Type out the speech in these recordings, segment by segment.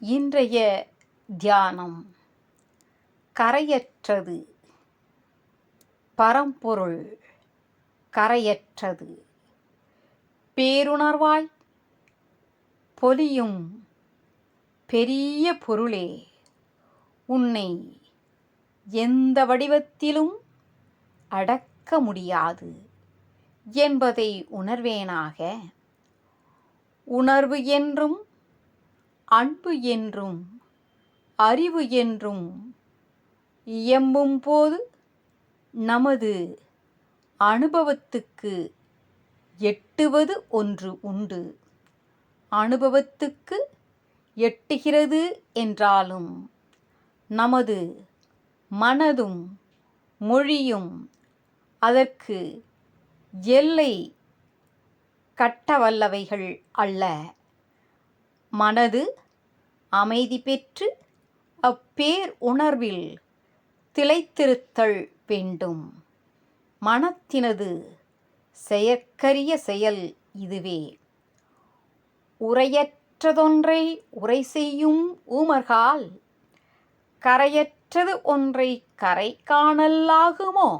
இன்றைய தியானம் கரையற்றது. பரம்பொருள் கரையற்றது. பேருணர்வாய் பொலியும் பெரிய பொருளே, உன்னை எந்த வடிவத்திலும் அடக்க முடியாது என்பதை உணர்வேனாக. உணர்வு என்றும் அன்பு என்றும் அறிவு என்றும் இயம்பும் போது நமது அனுபவத்துக்கு எட்டுவது ஒன்று உண்டு. அனுபவத்துக்கு எட்டுகிறது என்றாலும் நமது மனதும் மொழியும் அதற்கு எல்லை கட்டவல்லவைகள் அல்ல. மனது அமைதி பெற்று அப்பேர் உணர்வில் திளைத்திருத்தல் வேண்டும். மனத்தினது செயற்கரிய செயல் இதுவே. உரையற்றதொன்றை உரை செய்யும் ஊமர்கால் கரையற்றது ஒன்றை கரை காணலாகுமோ?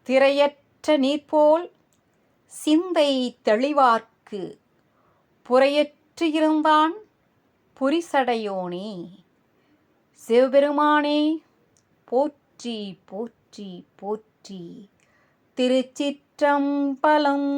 திரையற்ற நீர்போல் சிந்தை தெளிவார்க்கு புரையற்று இருந்தான் புரிசடையோனே. சிவபெருமானே போற்றி போற்றி போற்றி. திருச்சிற்றம்பலம்.